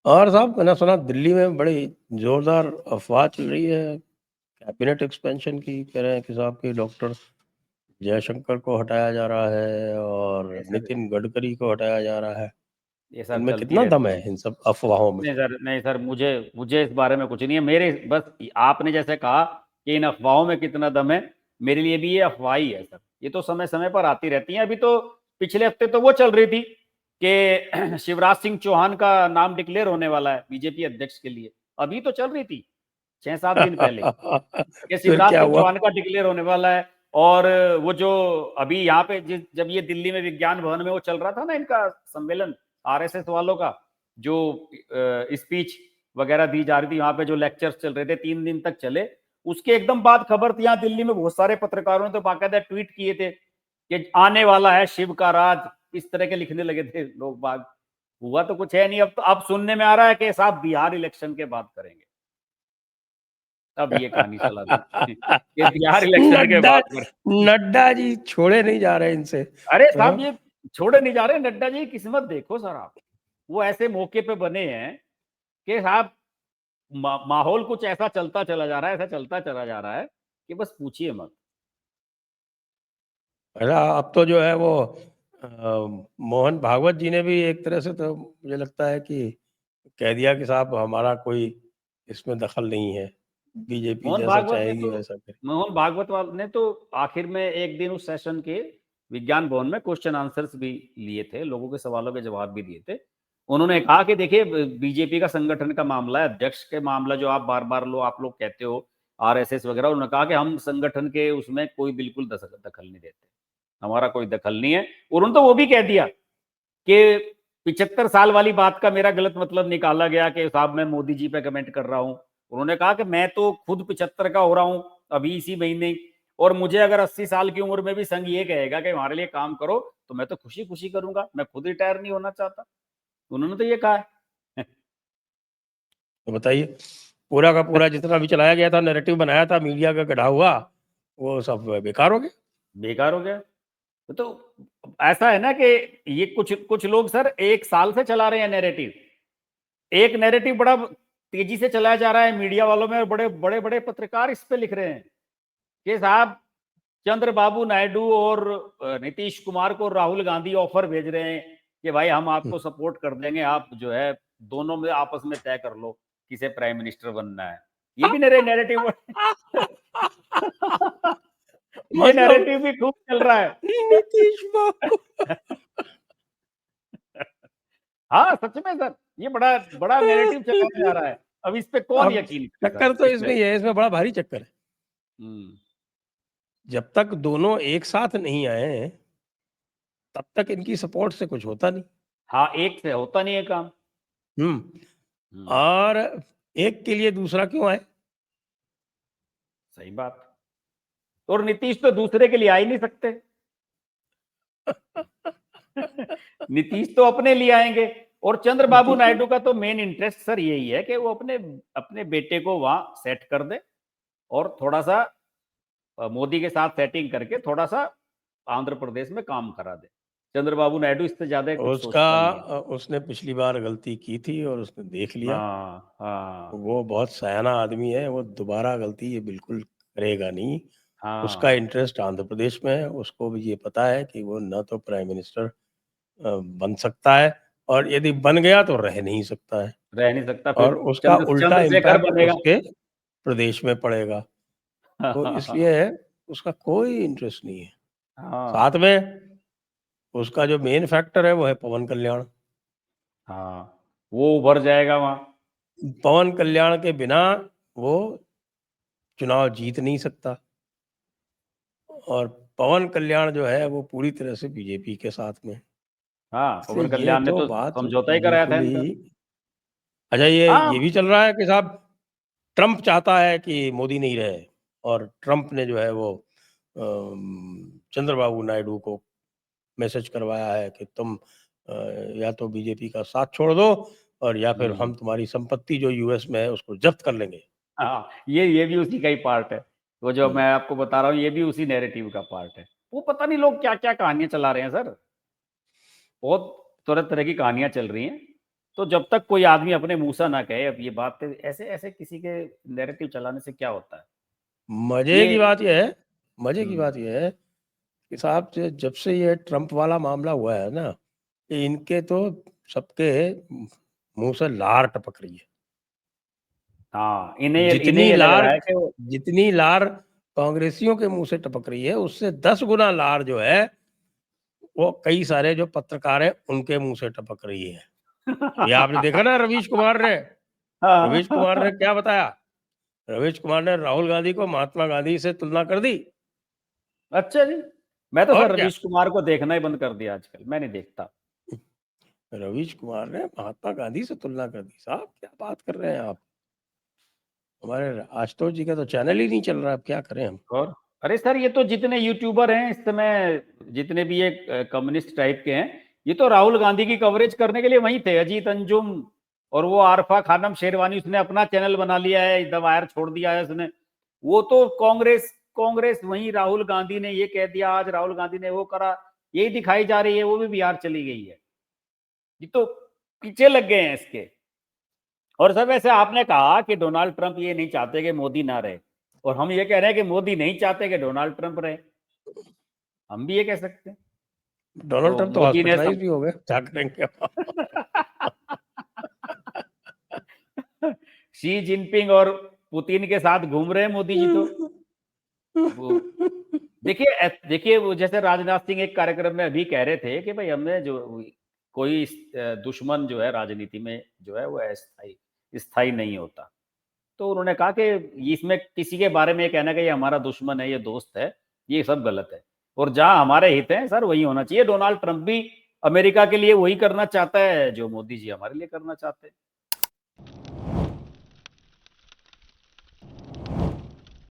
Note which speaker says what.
Speaker 1: और साहब मैंने सुना दिल्ली में बड़ी जोरदार अफवाह चल रही है कैबिनेट एक्सपेंशन की। कह रहे हैं कि साहब की डॉक्टर जयशंकर को हटाया जा रहा है और
Speaker 2: नहीं सर,
Speaker 1: नितिन गडकरी को हटाया जा रहा है।
Speaker 2: ये सब
Speaker 1: इनमें
Speaker 2: चलती
Speaker 1: कितना दम
Speaker 2: रहती
Speaker 1: है
Speaker 2: है।
Speaker 1: इन सब अफवाहों में?
Speaker 2: नहीं सर, नहीं सर, मुझे मुझे इस बारे में कुछ नहीं है। मेरे बस आपने जैसे कहा कि इन अफवाहों में कितना दम है, मेरे लिए भी ये अफवाह ही है सर। ये तो समय समय पर आती रहती हैं। अभी तो पिछले हफ्ते तो वो चल रही थी कि शिवराज सिंह चौहान का नाम डिक्लेयर होने वाला है बीजेपी अध्यक्ष के लिए। अभी तो चल रही थी 6-7 दिन पहले कि
Speaker 1: फिर
Speaker 2: शिवराज
Speaker 1: क्या
Speaker 2: सिंह
Speaker 1: हुआ?
Speaker 2: चौहान का डिक्लेयर होने वाला है। और वो जो अभी यहाँ पे जब ये दिल्ली में विज्ञान भवन में वो चल रहा था ना इनका सम्मेलन, आरएसएस वालों का, जो स्पीच वगैरह दी जा रही थी, वहां पे जो लेक्चर्स चल रहे थे 3 दिन तक चले, उसके एकदम बाद खबर थी यहाँ दिल्ली में। बहुत सारे पत्रकारों ने तो बाकायदा ट्वीट किए थे कि आने वाला है शिव का राज, इस तरह के लिखने लगे थे लोग बाग। हुआ तो कुछ है नहीं। अब तो अब सुनने में आ रहा है कि साहब बिहार इलेक्शन के बाद करेंगे। अब ये कहानी चला दी कि बिहार इलेक्शन के
Speaker 1: नड्डा
Speaker 2: बाद कर।
Speaker 1: नड्डा जी छोड़े नहीं जा रहे इनसे।
Speaker 2: अरे
Speaker 1: हाँ?
Speaker 2: साहब, ये छोड़े नहीं जा रहे। नड्डा जी की किस्मत देखो सर आप। वो ऐसे मौके पे बने हैं कि साहब माहौल कुछ ऐसा चलता चला जा रहा है, ऐसा चलता चला जा रहा है कि बस पूछिए मत।
Speaker 1: अरे अब तो जो है वो अ, मोहन भागवत जी ने भी एक तरह से तो मुझे लगता है कि कह दिया कि साहब हमारा कोई इसमें दखल नहीं है, बीजेपी
Speaker 2: मोहन
Speaker 1: जैसा
Speaker 2: भागवत ने
Speaker 1: चाहेगी
Speaker 2: तो
Speaker 1: वैसा करे।
Speaker 2: मोहन भागवत ने तो आखिर में एक दिन उस सेशन के विज्ञान भवन में क्वेश्चन आंसर्स भी लिए थे, लोगों के सवालों के जवाब भी दिए थे। उन्होंने कहा कि देखिए, बीजेपी का संगठन का मामला है, अध्यक्ष के मामला जो आप बार बार आप लोग कहते हो, आरएसएस वगैरह, उन्होंने कहा कि हम संगठन के उसमें कोई बिल्कुल दखल नहीं देते, हमारा कोई दखल नहीं है। और उन्होंने तो वो भी कह दिया कि 75 साल वाली बात का मेरा गलत मतलब निकाला गया कि साहब मैं मोदी जी पे कमेंट कर रहा हूं। उन्होंने कहा कि मैं तो खुद 75 का हो रहा हूं अभी इसी महीने ही, और मुझे अगर 80 साल की उम्र में भी संघ ये कहेगा कि हमारे लिए काम करो, तो मैं तो खुशी खुशी करूंगा, मैं खुद रिटायर नहीं होना चाहता। उन्होंने तो ये कहा है।
Speaker 1: तो बताइए, पूरा का पूरा जितना भी चलाया गया था, नैरेटिव बनाया था, मीडिया का गढ़ा हुआ, वो सब बेकार हो गया।
Speaker 2: बेकार हो गया। तो ऐसा है ना कि ये कुछ कुछ लोग सर 1 साल से चला रहे हैं नैरेटिव। एक नैरेटिव बड़ा तेजी से चलाया जा रहा है मीडिया वालों में, और बड़े बड़े बड़े पत्रकार इस पे लिख रहे हैं कि साहब चंद्रबाबू नायडू और नीतीश कुमार को राहुल गांधी ऑफर भेज रहे हैं कि भाई हम आपको सपोर्ट कर देंगे, आप जो है दोनों में आपस में तय कर लो किसे प्राइम मिनिस्टर बनना है। ये भी मेरे नैरेटिव ये
Speaker 1: मतलब
Speaker 2: नैरेटिव भी खूब चल रहा है।
Speaker 1: नीतीश बाबू
Speaker 2: हाँ सच में सर, ये बड़ा बड़ा नैरेटिव चलाया जा रहा है। अब इस पे कौन
Speaker 1: अब
Speaker 2: यकीन करे
Speaker 1: चक्कर
Speaker 2: सर
Speaker 1: तो
Speaker 2: इसमें।
Speaker 1: इसमें ये है, इसमें बड़ा भारी चक्कर है।
Speaker 2: हम्म।
Speaker 1: जब तक दोनों एक साथ नहीं आए तब तक इनकी सपोर्ट से कुछ होता नहीं।
Speaker 2: हाँ, एक से होता नहीं है काम।
Speaker 1: हम्म।
Speaker 2: हम्म।
Speaker 1: और एक के लिए दूसरा क्यों आए?
Speaker 2: सही बात। और नीतीश तो दूसरे के लिए आ ही नहीं सकते। नीतीश तो अपने लिए आएंगे। और चंद्रबाबू
Speaker 1: नीतीश
Speaker 2: नायडू का तो मेन इंटरेस्ट सर यही है कि वो अपने अपने बेटे को वहां सेट कर दे, और थोड़ा सा मोदी के साथ सेटिंग करके थोड़ा सा आंध्र प्रदेश में काम करा दे। चंद्रबाबू नायडू इससे ज्यादा कुछ
Speaker 1: उसका
Speaker 2: सोचता नहीं है।
Speaker 1: उसने पिछली बार गलती की थी और उसने देख लिया।
Speaker 2: हाँ हाँ
Speaker 1: वो बहुत सयाना आदमी है, वो दोबारा गलती ये बिल्कुल करेगा नहीं। उसका
Speaker 2: हाँ।
Speaker 1: इंटरेस्ट आंध्र प्रदेश में है, उसको भी ये पता है कि वो न तो प्राइम मिनिस्टर बन सकता है और यदि बन गया तो रह नहीं सकता है।
Speaker 2: रह नहीं सकता फिर।
Speaker 1: और उसका उल्टा
Speaker 2: चंद्रशेखर
Speaker 1: इम्पैक्ट
Speaker 2: बनेगा।
Speaker 1: उसके प्रदेश में पड़ेगा। तो इसलिए उसका कोई इंटरेस्ट नहीं है।
Speaker 2: हाँ
Speaker 1: साथ में उसका जो मेन फैक्टर है वो है पवन कल्याण।
Speaker 2: हाँ, वो उभर जाएगा वहां।
Speaker 1: पवन कल्याण के बिना वो चुनाव जीत नहीं सकता। और पवन कल्याण जो है वो पूरी तरह से बीजेपी के साथ में।
Speaker 2: हाँ,
Speaker 1: इसलिए
Speaker 2: पवन
Speaker 1: ये
Speaker 2: कल्याण ने
Speaker 1: तो
Speaker 2: तो
Speaker 1: बात
Speaker 2: समझौता ही कराया था
Speaker 1: बिल्कुल
Speaker 2: इनका।
Speaker 1: ही। अच्छा, ये
Speaker 2: हाँ।
Speaker 1: भी चल रहा है कि साहब ट्रम्प चाहता है कि मोदी नहीं रहे और ट्रम्प ने जो है वो चंद्रबाबू नायडू को मैसेज करवाया है कि तुम या तो बीजेपी का साथ छोड़ दो और या फिर
Speaker 2: हम्म।
Speaker 1: हम तुम्हारी संपत्ति जो यूएस में है उसको जब्त कर लेंगे।
Speaker 2: हाँ, ये भी उसी का ही पार्ट है। वो जो
Speaker 1: हम्म।
Speaker 2: मैं आपको बता रहा हूँ, ये भी उसी नैरेटिव का पार्ट है। वो पता नहीं लोग क्या क्या कहानियां चला रहे हैं सर। बहुत तरह तरह की कहानियां चल रही हैं। तो जब तक कोई आदमी अपने मुंह से ना कहे, अब ये बात ऐसे ऐसे किसी के नैरेटिव चलाने से क्या होता है?
Speaker 1: मजे
Speaker 2: ये
Speaker 1: की बात यह है, मजे की
Speaker 2: हम्म,
Speaker 1: बात यह है कि साहब जब से ये ट्रंप वाला मामला हुआ है ना, इनके तो सबके मुंह से लार टपक रही है।
Speaker 2: हाँ, इन्हें इन्हें
Speaker 1: जितनी
Speaker 2: ये लग
Speaker 1: लार
Speaker 2: रहा है कि वो
Speaker 1: जितनी लार कांग्रेसियों के मुंह से टपक रही है, उससे 10 गुना लार जो है वो कई सारे जो पत्रकार हैं उनके मुंह से टपक रही है। ये आपने देखा ना, रवीश कुमार ने
Speaker 2: हाँ।
Speaker 1: क्या बताया? रवीश कुमार ने राहुल गांधी को महात्मा गांधी से तुलना कर दी।
Speaker 2: अच्छा जी, मैं तो सर
Speaker 1: और क्या,
Speaker 2: रवीश कुमार को देखना ही बंद कर दिया आजकल, मैं नहीं देखता।
Speaker 1: रवीश कुमार ने महात्मा गांधी से तुलना कर दी। साहब क्या बात कर रहे हैं आप? हमारे आशुतोष जी का तो चैनल ही नहीं चल रहा, अब क्या करें हम?
Speaker 2: और अरे सर, ये तो जितने यूट्यूबर हैं इस समय, जितने भी ये कम्युनिस्ट टाइप के हैं, ये तो राहुल गांधी की कवरेज करने के लिए वहीं थे। अजीत अंजुम और वो आरफा खानम शेरवानी, उसने अपना चैनल बना लिया है, द वायर छोड़ दिया है उसने। वो तो कांग्रेस कांग्रेस वहीं, राहुल गांधी ने ये कह दिया, आज राहुल गांधी ने वो करा, यही दिखाई जा रही है। वो भी बिहार चली गई है, ये तो पीछे लग गए हैं इसके। और सर वैसे आपने कहा कि डोनाल्ड ट्रंप ये नहीं चाहते कि मोदी ना रहे, और हम ये कह रहे हैं कि मोदी नहीं चाहते कि डोनाल्ड ट्रंप रहे। हम भी ये कह सकते हैं।
Speaker 1: डोनाल्ड
Speaker 2: तो
Speaker 1: ट्रंप तो
Speaker 2: मोदी ने
Speaker 1: हॉस्पिटलाइज
Speaker 2: सब
Speaker 1: भी हो गए, क्या करेंगे?
Speaker 2: शी जिनपिंग और पुतिन के साथ घूम रहे हैं मोदी जी तो। वो देखिए देखिए, वो जैसे राजनाथ सिंह एक कार्यक्रम में अभी कह रहे थे कि भाई हमने जो कोई दुश्मन जो है राजनीति में जो है वो अस्थाई स्थायी नहीं होता। तो उन्होंने कहा कि इसमें किसी के बारे में ये कहना कि ये हमारा दुश्मन है, ये दोस्त है, ये सब गलत है। और जहां हमारे हित हैं सर, वही होना चाहिए। डोनाल्ड ट्रंप भी अमेरिका के लिए वही करना चाहता है जो मोदी जी हमारे लिए करना चाहते हैं।